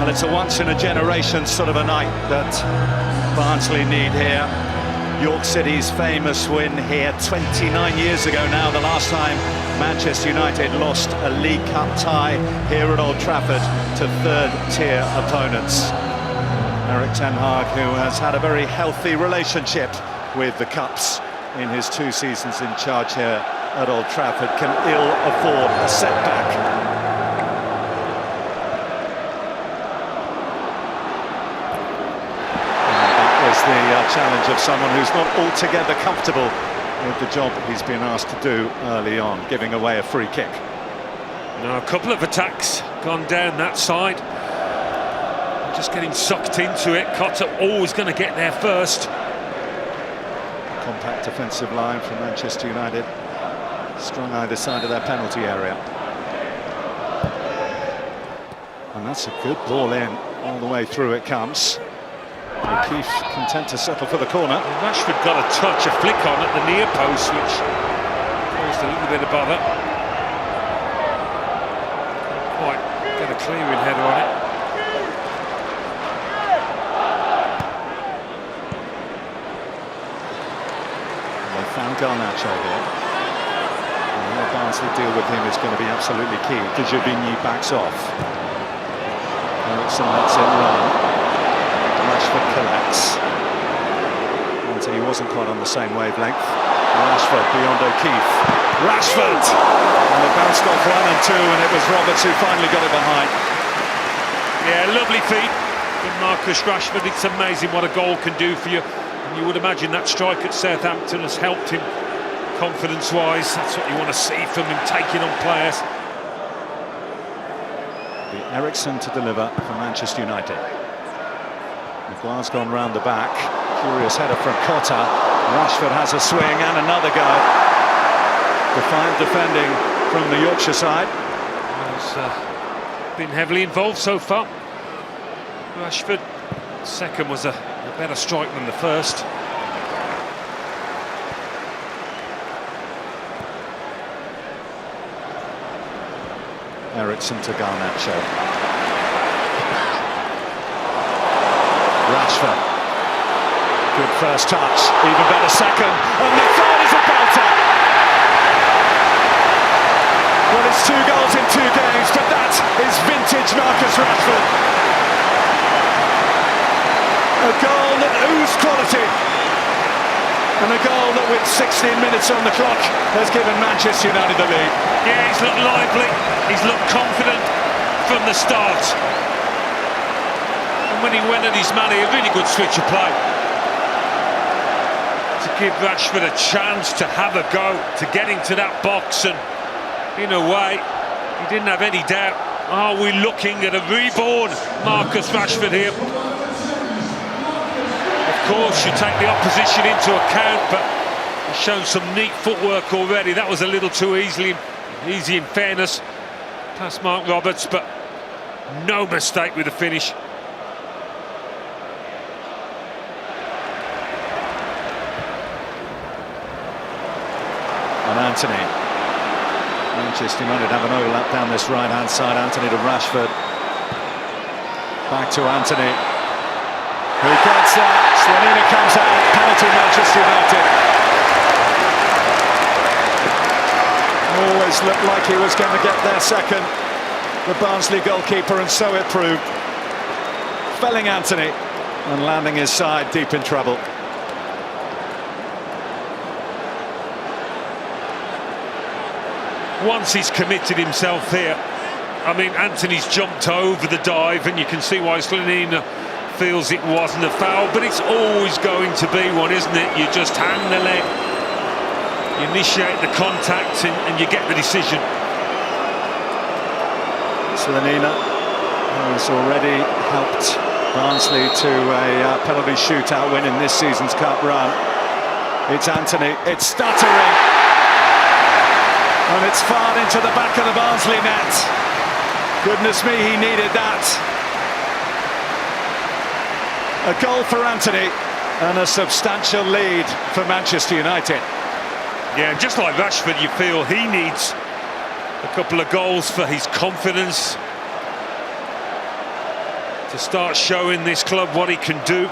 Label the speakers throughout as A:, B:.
A: Well, it's a once-in-a-generation sort of a night that Barnsley need here. York City's famous win here 29 years ago now, the last time Manchester United lost a League Cup tie here at Old Trafford to third-tier opponents. Erik ten Hag, who has had a very healthy relationship with the Cups in his 2 seasons in charge here at Old Trafford, can ill afford a setback. The challenge of someone who's not altogether comfortable with the job he's been asked to do early on, giving away a free kick.
B: Now, a couple of attacks gone down that side. Just getting sucked into it. Cotter always going to get there first.
A: Compact defensive line from Manchester United, strong either side of their penalty area. And that's a good ball in, all the way through it comes. O'Keefe content to settle for the corner.
B: Rashford got a touch, a flick on at the near post, which caused a little bit of bother. Can't quite get a clearing header on it.
A: They found Garnacho here. And how Barnsley deal with him is going to be absolutely key. Djabini backs off. Eriksen lets it run. Rashford collects. Antony wasn't quite on the same wavelength. Rashford beyond O'Keefe. Rashford! And it bounced off 1 and 2, and it was Roberts who finally got it behind.
B: Yeah, lovely feet from Marcus Rashford. It's amazing what a goal can do for you. And you would imagine that strike at Southampton has helped him confidence-wise. That's what you want to see from him, taking on players.
A: Eriksen to deliver for Manchester United. Maguire's gone round the back. Curious header from Cotter. Rashford has a swing and another go. Defiant defending from the Yorkshire side.
B: Has been heavily involved so far. Rashford, second was a better strike than the first.
A: Eriksen to Garnacho. Rashford, good first touch, even better second, and the third is a belter. Well, it's 2 goals in 2 games, but that is vintage Marcus Rashford. A goal that oozed quality, and a goal that with 16 minutes on the clock has given Manchester United the lead.
B: Yeah, he's looked lively, he's looked confident from the start. When he went at his man, a really good switch of play to give Rashford a chance to have a go, to get into that box, and in a way he didn't have any doubt. Are we looking at a reborn Marcus Rashford here? Of course you take the opposition into account, but he's shown some neat footwork already. That was a little too easy in fairness past Mark Roberts, but no mistake with the finish.
A: And Antony. Manchester United have an overlap down this right-hand side. Antony to Rashford. Back to Antony, who gets that. Slanina comes out. Penalty, Manchester United. Always looked like he was going to get there second, the Barnsley goalkeeper, and so it proved. Felling Antony and landing his side deep in trouble.
B: Once he's committed himself here, I mean, Antony's jumped over the dive, and you can see why Slanina feels it wasn't a foul, but it's always going to be one, isn't it? You just hang the leg, you initiate the contact, and you get the decision.
A: Slanina has already helped Barnsley to a penalty shootout win in this season's Cup run. It's Antony, it's stuttering. And it's fired into the back of the Barnsley net. Goodness me, he needed that. A goal for Antony and a substantial lead for Manchester United.
B: Yeah, just like Rashford, you feel he needs a couple of goals for his confidence. to start showing this club what he can do.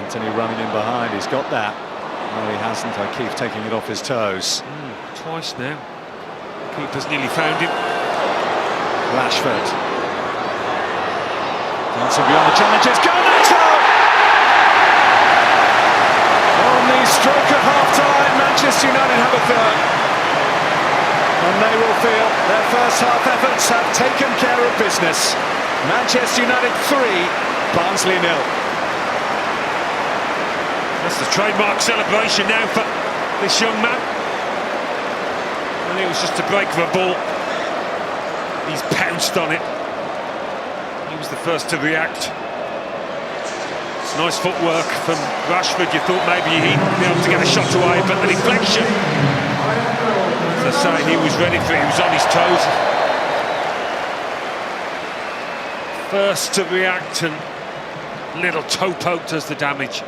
A: Antony running in behind, he's got that. No, he hasn't. I keep taking it off his toes.
B: Twice now. Keeper's nearly found him.
A: Rashford. Dancing beyond the challenges. Garnacho! On the stroke of half-time, Manchester United have a third. And they will feel their first half efforts have taken care of business. Manchester United 3, Barnsley 0.
B: That's the trademark celebration now for this young man. And it was just a break of a ball. He's pounced on it. He was the first to react. It's nice footwork from Rashford. You thought maybe he'd be able to get a shot away, but the deflection. As I say, he was ready for it. He was on his toes. First to react, and little toe poke does the damage.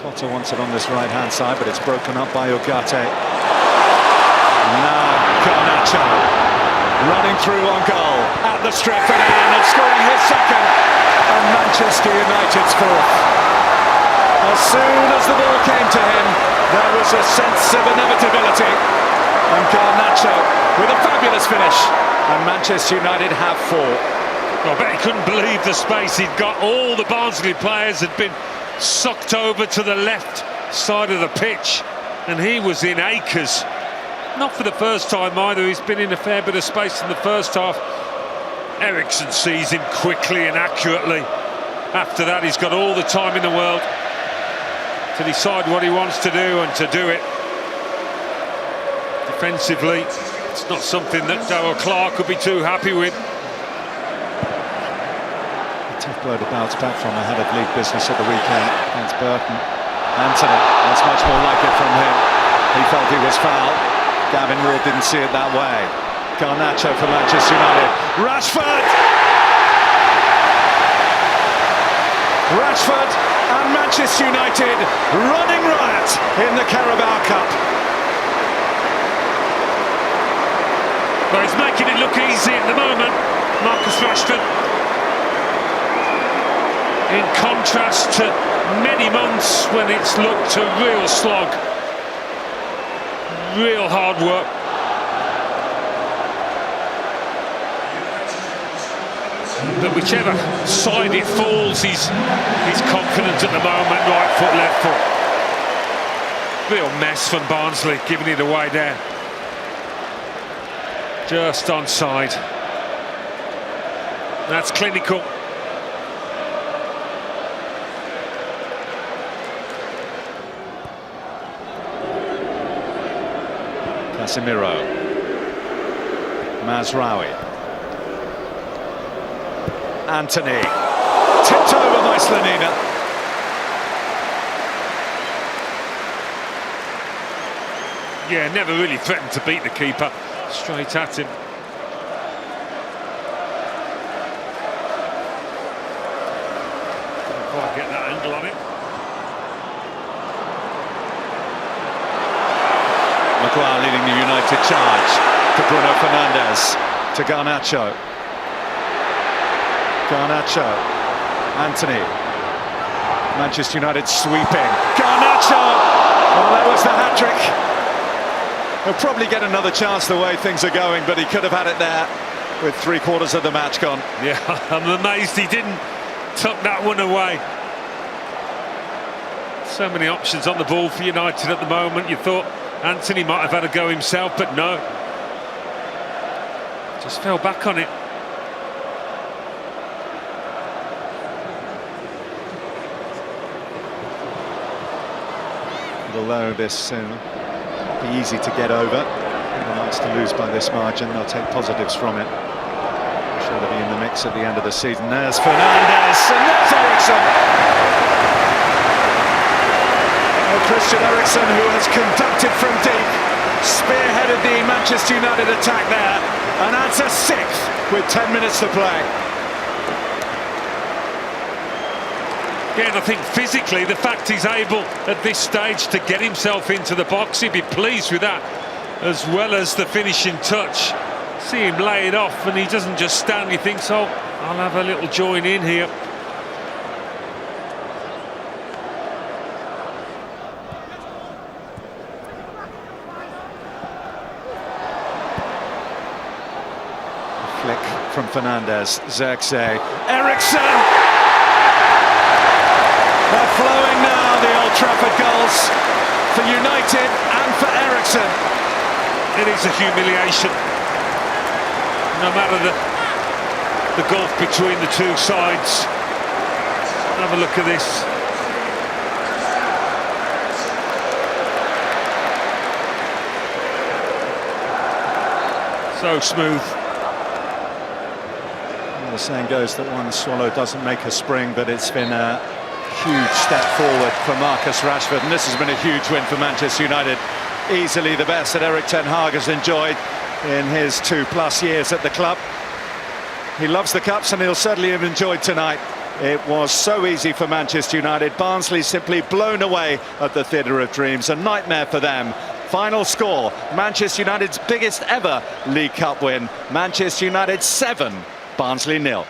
A: Cotter wants it on this right-hand side, but it's broken up by Ugarte. Now Garnacho running through on goal at the Stretford end and scoring his second, and Manchester United's fourth. As soon as the ball came to him, there was a sense of inevitability, and Garnacho with a fabulous finish, and Manchester United have 4.
B: Well, I bet he couldn't believe the space he'd got. All the Barnsley players had been sucked over to the left side of the pitch, and he was in acres. Not for the first time either. He's been in a fair bit of space in the first half. Eriksson sees him quickly and accurately. After that, he's got all the time in the world to decide what he wants to do and to do it. Defensively, it's not something that Darrell Clark could be too happy with.
A: Tough blow to bounce back from ahead of league business at the weekend against Burton. Antony, that's much more like it from him. He felt he was fouled. Gavin Ward didn't see it that way. Garnacho for Manchester United. Rashford! Rashford and Manchester United running riot in the Carabao Cup.
B: Well, he's making it look easy at the moment, Marcus Rashford. In contrast to many months when it's looked a real slog, real hard work. But whichever side it falls, he's confident at the moment. Right foot, left foot. Real mess from Barnsley, giving it away there. Just onside. That's clinical.
A: Casemiro, Mazraoui, Antony, tipped over by Slanina.
B: Yeah, never really threatened to beat the keeper. Straight at him. Didn't quite get that angle on it.
A: Maguire leading the United charge to Bruno Fernandes, to Garnacho. Garnacho, Antony, Manchester United sweeping. Garnacho! Well, that was the hat-trick. He'll probably get another chance the way things are going, but he could have had it there with 3/4 of the match gone.
B: Yeah, I'm amazed he didn't tuck that one away. So many options on the ball for United at the moment. You thought Antony might have had a go himself, but no. Just fell back on it.
A: Although this be easy to get over, anyone likes to lose by this margin, they'll take positives from it. I'm sure they'll be in the mix at the end of the season. There's Fernandes, and there's Eriksson. Christian Eriksen, who has conducted from deep, spearheaded the Manchester United attack there, and adds a 6th with 10 minutes to play.
B: Again, I think physically, the fact he's able at this stage to get himself into the box, he'd be pleased with that, as well as the finishing touch. See him lay it off, and he doesn't just stand. He thinks, oh, I'll have a little join in here.
A: Flick from Fernandes, Xerxes, Eriksen! They're flowing now, the Old Trafford goals for United and for Eriksen.
B: It is a humiliation. No matter the gulf between the two sides. Have a look at this. So smooth.
A: Well, the saying goes that one swallow doesn't make a spring, but it's been a huge step forward for Marcus Rashford, and this has been a huge win for Manchester United. Easily the best that Erik ten Hag has enjoyed in his 2+ years at the club. He loves the cups, and he'll certainly have enjoyed tonight. It was so easy for Manchester United. Barnsley simply blown away at the Theatre of Dreams. A nightmare for them. Final score, Manchester United's biggest ever League Cup win. Manchester United 7, Barnsley 0.